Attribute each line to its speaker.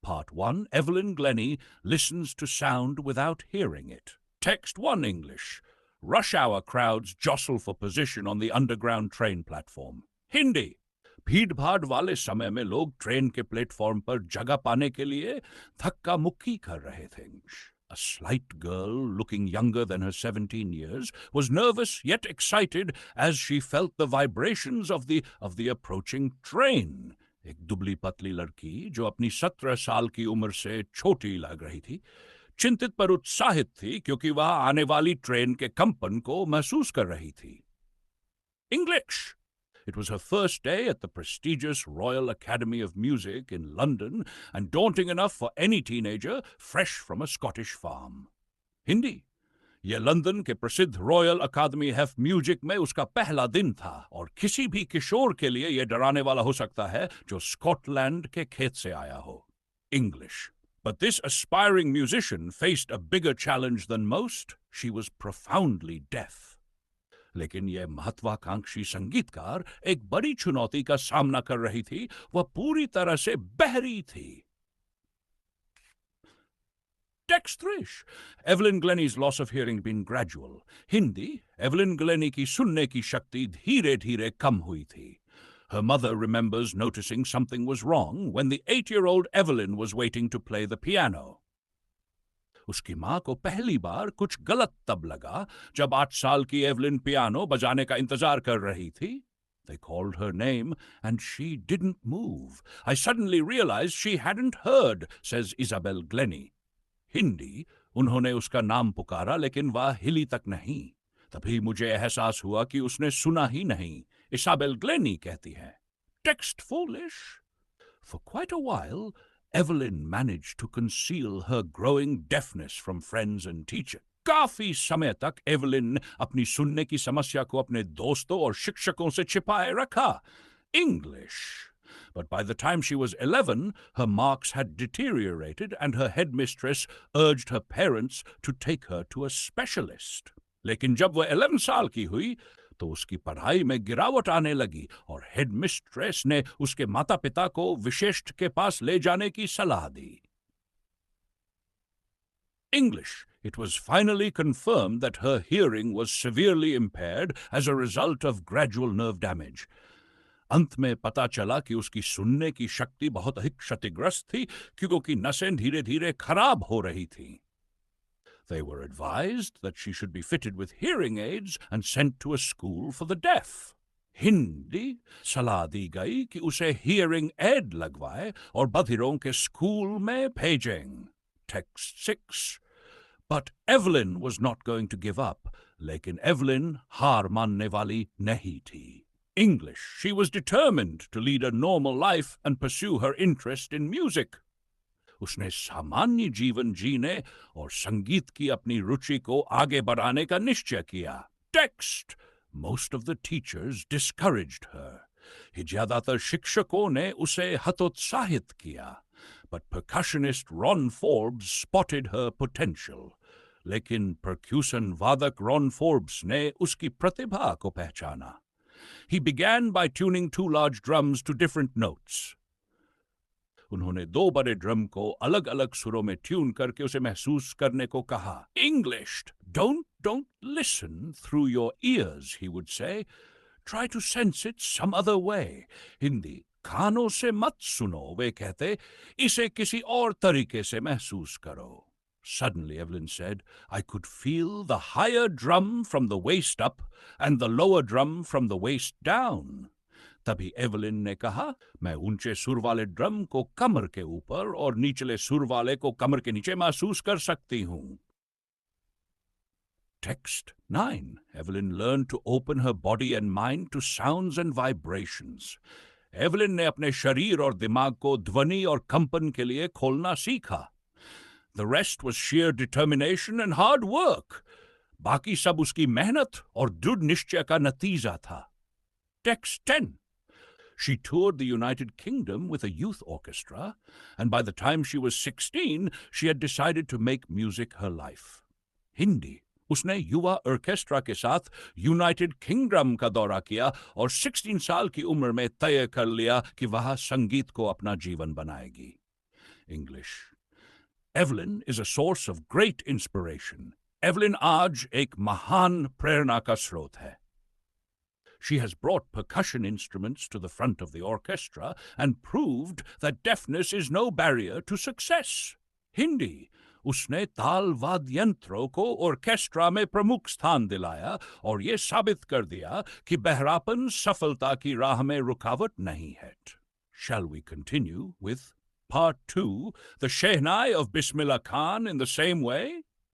Speaker 1: Part 1, Evelyn Glennie listens to sound without hearing it. Text 1 English. Rush hour crowds jostle for position on the underground train platform. Hindi. भीड़ भाड़ वाले समय में लोग train के platform पर जगह पाने के लिए धक्का मुक्की कर रहे थे. A slight girl, looking younger than her 17 years, was nervous yet excited as she felt the vibrations of the approaching train. एक दुबली पतली लड़की जो अपनी 17 साल की उम्र से छोटी लग रही थी, चिंतित पर उत्साहित थी क्योंकि वह आने वाली ट्रेन के कंपन को महसूस कर रही थी. English. It was her first day at the prestigious Royal Academy of Music in London and daunting enough for any teenager fresh from a Scottish farm. Hindi. यह लंदन के प्रसिद्ध रॉयल अकादमी ऑफ म्यूजिक में उसका पहला दिन था और किसी भी किशोर के लिए यह डराने वाला हो सकता है जो स्कॉटलैंड के खेत से आया हो. English. But this aspiring musician faced a bigger challenge than most. She was profoundly deaf. लेकिन यह महत्वाकांक्षी संगीतकार एक बड़ी चुनौती का सामना कर रही थी. वह पूरी तरह से बहरी थी. Text 3. Evelyn Glennie's loss of hearing been gradual. Hindi. Evelyn Glennie की सुनने की शक्ति धीरे धीरे कम हुई थी. Her mother remembers noticing something was wrong when the 8-year-old Evelyn was waiting to play the piano. उसकी माँ को पहली बार कुछ गलत तब लगा जब 8 साल की एवलिन पियानो बजाने का इंतजार कर रही थी. They called her name and she didn't move. I suddenly realized she hadn't heard, says Isabel Glennie. Hindi. उन्होंने उसका नाम पुकारा लेकिन वह हिली तक नहीं. तभी मुझे एहसास हुआ कि उसने सुना ही नहीं. Isabel Glennie कहती है. Text foolish. For quite a while, Evelyn managed to conceal her growing deafness from friends and teachers. काफी समय तक एवलिन अपनी सुनने की समस्या को अपने दोस्तों और शिक्षकों से छिपाए रखा. English. But by the time she was 11, her marks had deteriorated and her headmistress urged her parents to take her to a specialist. लेकिन जब वह 11 साल की हुई तो उसकी पढ़ाई में गिरावट आने लगी और हेडमिस्ट्रेस ने उसके माता-पिता को विशेषज्ञ के पास ले जाने की सलाह दी. English. It was finally confirmed that her hearing was severely impaired as a result of gradual nerve damage. अंत में पता चला कि उसकी सुनने की शक्ति बहुत अधिक क्षतिग्रस्त थी क्योंकि नसें धीरे-धीरे खराब हो रही थीं. They were advised that she should be fitted with hearing aids and sent to a school for the deaf. Hindi. सलाह दी गई कि उसे hearing aid लगवाए और बधिरों के स्कूल में भेजें. Text 6. But Evelyn was not going to give up. लेकिन Evelyn हार मानने वाली नहीं थी. English. She was determined to lead a normal life and pursue her interest in music. उसने सामान्य जीवन जीने और संगीत की अपनी रुचि को आगे बढ़ाने का निश्चय किया. Text. Most of the teachers discouraged her. ज्यादातर शिक्षकों ने उसे हतोत्साहित किया. But percussionist Ron Forbes spotted her potential. लेकिन percussion वादक Ron Forbes ने उसकी प्रतिभा को पहचाना. He began by tuning 2 large drums to different notes. उन्होंने 2 बड़े ड्रम को अलग-अलग सुरों में ट्यून करके उसे महसूस करने को कहा. English. Don't listen through your ears, he would say. Try to sense it some other way. Hindi. कानों से मत सुनो, वे कहते, इसे किसी और तरीके से महसूस करो. Suddenly, Evelyn said, I could feel the higher drum from the waist up and the lower drum from the waist down. तभी एवलिन ने कहा, मैं ऊंचे सुर वाले ड्रम को कमर के ऊपर और निचले सुर वाले को कमर के नीचे महसूस कर सकती हूं. Text 9. Evelyn learned to open her body and mind to sounds and vibrations. Evelyn ने अपने शरीर और दिमाग को ध्वनि और कंपन के लिए खोलना सीखा. The rest was sheer determination and hard work. बाकी सब उसकी मेहनत और दृढ़ निश्चय का नतीजा था. Text 10. She toured the United Kingdom with a youth orchestra, and by the time she was 16, she had decided to make music her life. Hindi. उसने युवा ऑर्केस्ट्रा के साथ यूनाइटेड किंगडम का दौरा किया और 16 साल की उम्र में तय कर लिया कि वह संगीत को अपना जीवन बनाएगी. English. Evelyn is a source of great inspiration. Evelyn आज एक महान प्रेरणा का स्रोत है. She has brought percussion instruments to the front of the orchestra and proved that deafness is no barrier to success. Hindi, उसने ताल वाद्य यंत्रों को ऑर्केस्ट्रा में प्रमुख स्थान दिलाया और ये साबित कर दिया कि बहरापन सफलता की राह में रुकावट नहीं है. Shall we continue with Part 2, the Shehnai of Bismillah Khan in the same way?